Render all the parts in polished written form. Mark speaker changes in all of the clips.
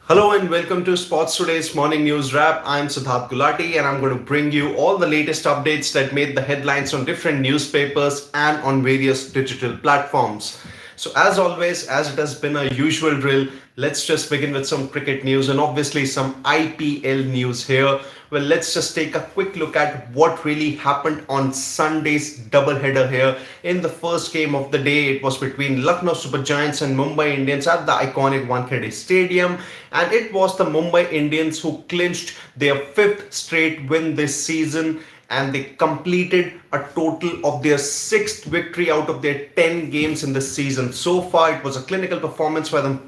Speaker 1: Hello and welcome to Sports Today's Morning News Wrap. I'm Siddharth Gulati and I'm going to bring you all the latest updates that made the headlines on different newspapers and on various digital platforms. So, as always, as it has been a usual drill, let's just begin with some cricket news and obviously some IPL news here. Well, let's just take a quick look at what really happened on Sunday's doubleheader here. In the first game of the day, it was between Lucknow Super Giants and Mumbai Indians at the iconic Wankhede Stadium, and it was the Mumbai Indians who clinched their fifth straight win this season, and they completed a total of their sixth victory out of their 10 games in the season. So far, it was a clinical performance by the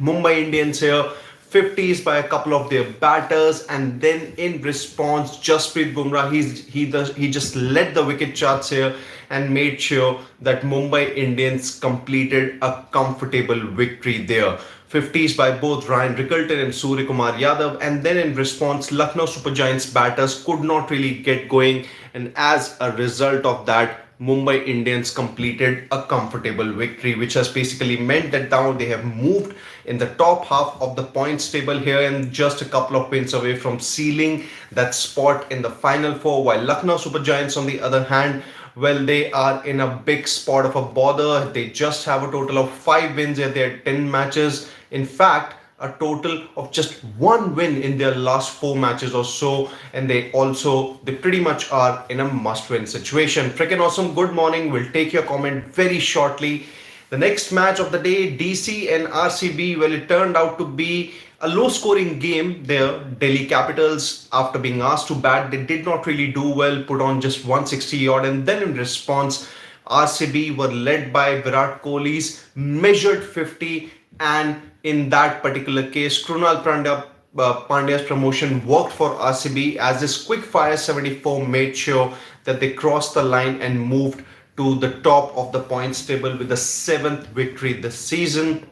Speaker 1: Mumbai Indians here. 50s by a couple of their batters, and then in response, Jasprit Bumrah he just led the wicket charts here and made sure that Mumbai Indians completed a comfortable victory there. 50s by both Ryan Rickelton and Surya Kumar Yadav, and then in response, Lucknow Super Giants batters could not really get going, and as a result of that, Mumbai Indians completed a comfortable victory, which has basically meant that now they have moved in the top half of the points table here and just a couple of wins away from sealing that spot in the final four. While Lucknow Super Giants, on the other hand, well, they are in a big spot of a bother. They just have a total of 5 wins in their 10 matches. In fact, a total of just one win in their last 4 matches or so, and they pretty much are in a must-win situation. Freaking awesome. Good morning. We'll take your comment very shortly. The next match of the day, DC and RCB. Well, it turned out to be a low-scoring game there. Delhi Capitals, after being asked to bat, they did not really do well. Put on just 160 odd, and then in response, RCB were led by Virat Kohli's measured 50, and in that particular case, Krunal Pandya's promotion worked for RCB as this quick fire 74 made sure that they crossed the line and moved to the top of the points table with the seventh victory this season.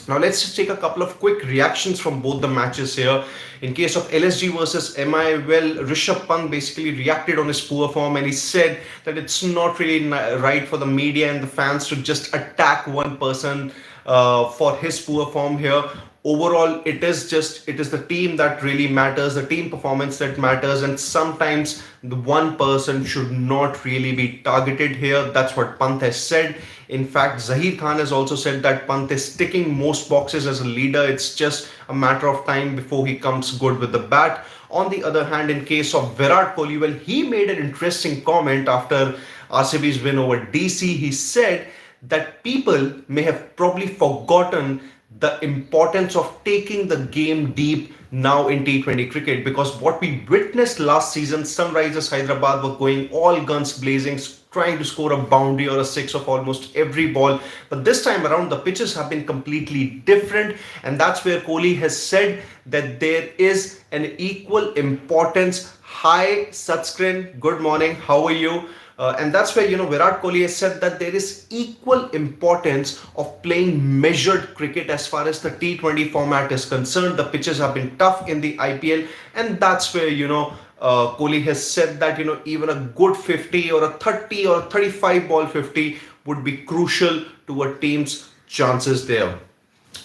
Speaker 1: Now let's just take a couple of quick reactions from both the matches here. In case of LSG versus MI, well, Rishabh Pant basically reacted on his poor form, and he said that it's not really right for the media and the fans to just attack one person for his poor form here. Overall, it is the team that really matters, the team performance that matters, and sometimes the one person should not really be targeted here. That's what Pant has said. In fact, Zahir Khan has also said that Pant is ticking most boxes as a leader. It's just a matter of time before he comes good with the bat. On the other hand, in case of Virat Kohli, well, he made an interesting comment after RCB's win over DC. He said that people may have probably forgotten the importance of taking the game deep now in T20 cricket, because what we witnessed last season, Sunrisers Hyderabad were going all guns blazing, trying to score a boundary or a six of almost every ball. But this time around, the pitches have been completely different, and that's where Kohli has said that there is an equal importance. Hi, Satskrin, good morning, how are you? And that's where, Virat Kohli has said that there is equal importance of playing measured cricket as far as the T20 format is concerned. The pitches have been tough in the IPL, and that's where, Kohli has said that, even a good 50 or a 30 or a 35 ball 50 would be crucial to a team's chances there.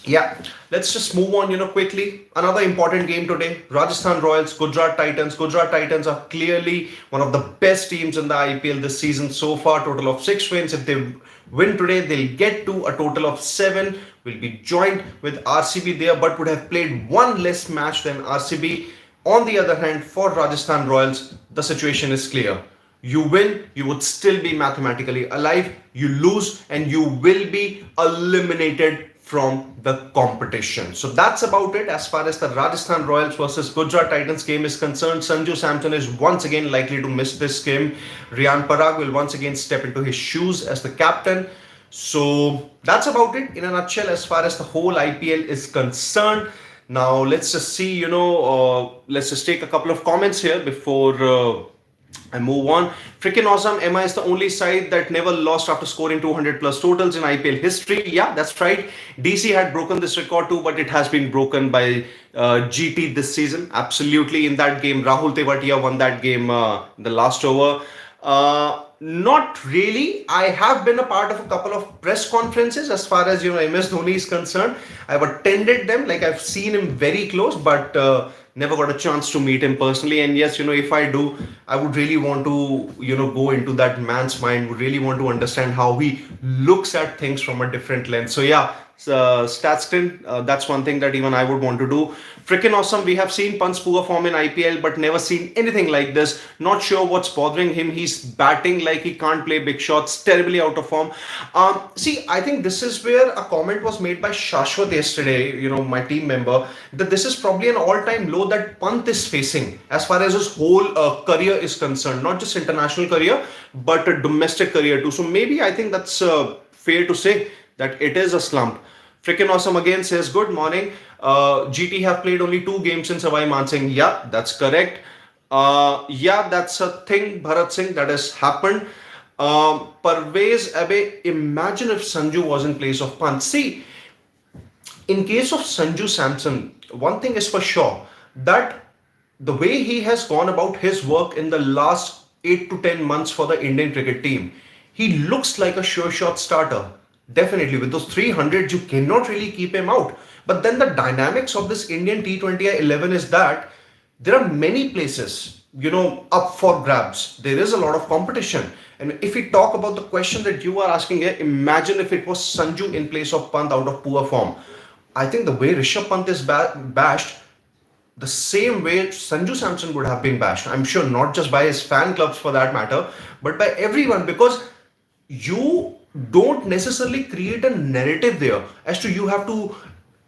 Speaker 1: Yeah, let's just move on, quickly. Another important game today, Rajasthan Royals, Gujarat Titans. Gujarat Titans are clearly one of the best teams in the IPL this season so far. Total of 6 wins. If they win today, they'll get to a total of 7. Will be joined with RCB there, but would have played one less match than RCB. On the other hand, for Rajasthan Royals, the situation is clear. You win, you would still be mathematically alive. You lose, and you will be eliminated from the competition. So that's about it as far as the Rajasthan Royals versus Gujarat Titans game is concerned. Sanju Samson is once again likely to miss this game. Riyan Parag will once again step into his shoes as the captain. So that's about it in a nutshell as far as the whole IPL is concerned. Now let's just see, let's just take a couple of comments here before and move on. Freaking awesome. MI is the only side that never lost after scoring 200 plus totals in IPL history. Yeah, that's right. DC had broken this record too, but it has been broken by GT this season. Absolutely. In that game, Rahul Tewatia won that game the last over. Not really. I have been a part of a couple of press conferences as far as MS Dhoni is concerned. I've attended them, like I've seen him very close, but never got a chance to meet him personally. And yes, if I do, I would really want to go into that man's mind. Would really want to understand how he looks at things from a different lens. So yeah, Statston, that's one thing that even I would want to do. Freaking awesome. We have seen Pant's poor form in IPL, but never seen anything like this. Not sure what's bothering him. He's batting like he can't play big shots, terribly out of form. See, I think this is where a comment was made by Shashwat yesterday, my team member, that this is probably an all-time low that Pant is facing as far as his whole career is concerned. Not just international career, but a domestic career too. So maybe I think that's fair to say that it is a slump. Freaking awesome again says good morning. GT have played only 2 games in Savai Mansingh. Yeah, that's correct. Yeah, that's a thing, Bharat Singh, that has happened. Parvez Abe, imagine if Sanju was in place of Pant. See, in case of Sanju Samson, one thing is for sure that the way he has gone about his work in the last 8 to 10 months for the Indian cricket team, he looks like a sure shot starter. Definitely, with those 300s, you cannot really keep him out. But then the dynamics of this Indian T20I 11 is that there are many places, up for grabs. There is a lot of competition. And if we talk about the question that you are asking here, imagine if it was Sanju in place of Pant out of poor form. I think the way Rishabh Pant is bashed, the same way Sanju Samson would have been bashed. I'm sure not just by his fan clubs for that matter, but by everyone, because you don't necessarily create a narrative there as to you have to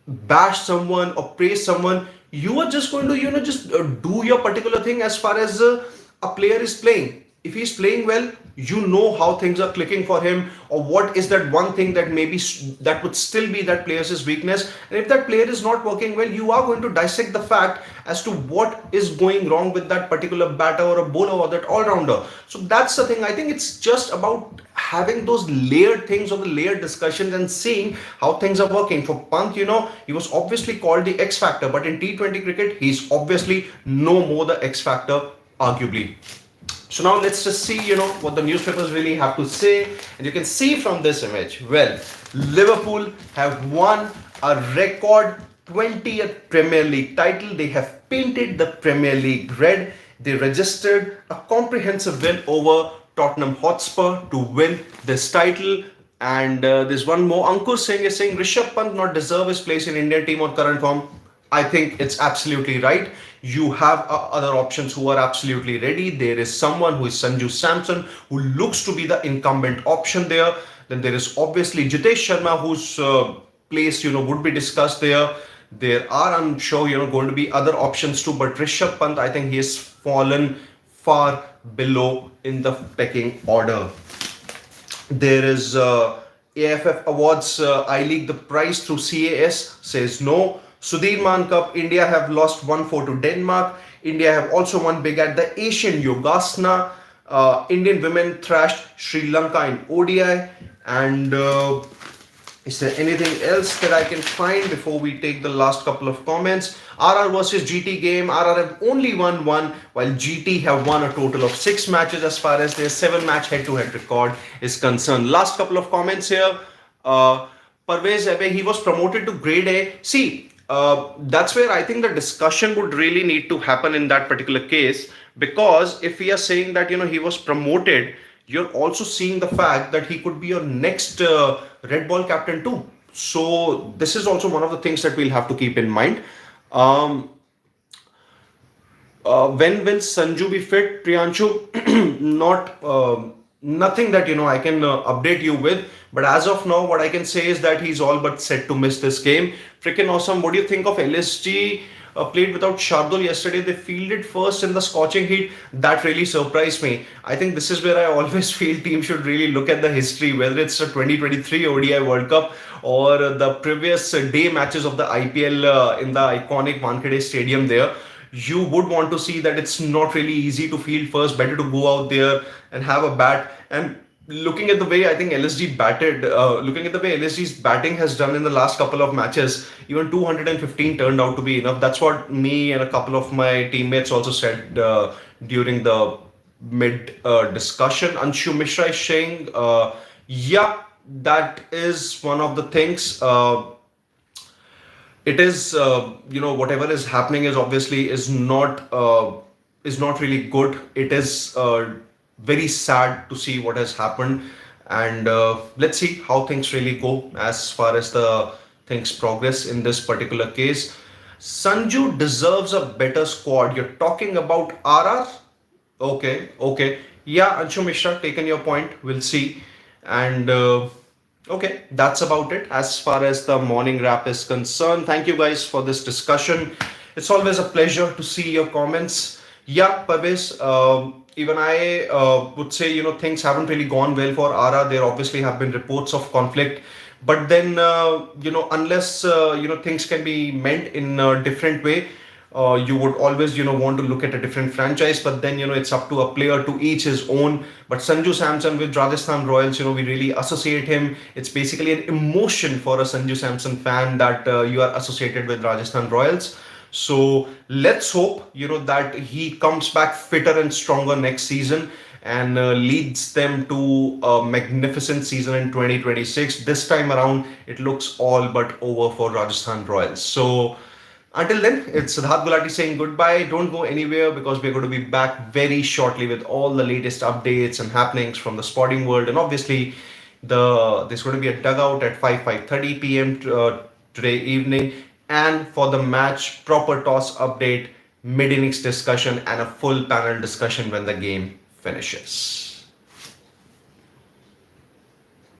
Speaker 1: bash someone or praise someone. You are just going to just do your particular thing as far as a player is playing. If he's playing well, you know how things are clicking for him, or what is that one thing that maybe that would still be that player's weakness. And if that player is not working well, you are going to dissect the fact as to what is going wrong with that particular batter or a bowler or that all-rounder. So that's the thing. I think it's just about having those layered things or the layered discussions and seeing how things are working. For Pant, he was obviously called the X Factor, but in T20 cricket, he's obviously no more the X Factor, arguably. So now let's just see, what the newspapers really have to say. And you can see from this image, well, Liverpool have won a record 20th Premier League title. They have painted the Premier League red. They registered a comprehensive win over Tottenham Hotspur to win this title. And there's one more. Ankur Singh is saying Rishabh Pant not deserve his place in Indian team or current form. I think it's absolutely right. You have other options who are absolutely ready. There is someone who is Sanju Samson, who looks to be the incumbent option there. Then there is obviously Jitesh Sharma, whose place would be discussed there. There are, I'm sure, going to be other options too. But Rishabh Pant, I think he has fallen far below in the pecking order. There is AFF Awards I-League, the prize through CAS says no. Sudhir Man Cup, India have lost 1-4 to Denmark. India have also won big at the Asian Yogasana. Indian women thrashed Sri Lanka in ODI. And is there anything else that I can find before we take the last couple of comments? RR versus GT game. RR have only won one, while GT have won a total of 6 matches as far as their 7-match head-to-head record is concerned. Last couple of comments here. Parvez Abe, he was promoted to grade A. See, that's where I think the discussion would really need to happen in that particular case, because if we are saying that he was promoted, you're also seeing the fact that he could be your next red ball captain too. So this is also one of the things that we'll have to keep in mind. When will Sanju be fit, Priyanshu? Nothing that I can update you with, but as of now what I can say is that he's all but set to miss this game. Freaking awesome. What do you think of LSG? Played without Shardul yesterday. They fielded first in the scorching heat. That really surprised me. I think this is where I always feel teams should really look at the history, whether it's the 2023 ODI World Cup or the previous day matches of the IPL in the iconic Wankhede Stadium there. You would want to see that it's not really easy to field first. Better to go out there and have a bat. And looking at the way I think LSG batted, looking at the way LSG's batting has done in the last couple of matches, even 215 turned out to be enough. That's what me and a couple of my teammates also said during the mid discussion. Anshu Mishra is saying, yeah, that is one of the things. It is, whatever is happening is obviously is not really good. It is very sad to see what has happened, and let's see how things really go as far as the things progress in this particular case. Sanju deserves a better squad. You're talking about RR. Okay, okay. Yeah, Anshu Mishra, taken your point. We'll see. And okay, that's about it as far as the morning wrap is concerned. Thank you guys for this discussion. It's always a pleasure to see your comments. Yeah, Parvez, even I would say, things haven't really gone well for Ara. There obviously have been reports of conflict. But then, unless, things can be meant in a different way, you would always want to look at a different franchise, but then it's up to a player to each his own. But Sanju Samson with Rajasthan Royals, we really associate him. It's basically an emotion for a Sanju Samson fan that you are associated with Rajasthan Royals. So let's hope that he comes back fitter and stronger next season and leads them to a magnificent season in 2026. This time around, it looks all but over for Rajasthan Royals. So until then, it's Siddharth Gulati saying goodbye. Don't go anywhere because we're going to be back very shortly with all the latest updates and happenings from the sporting world. And obviously, there's going to be a dugout at 5:30 p.m. Today evening, and for the match proper toss update, mid innings discussion, and a full panel discussion when the game finishes.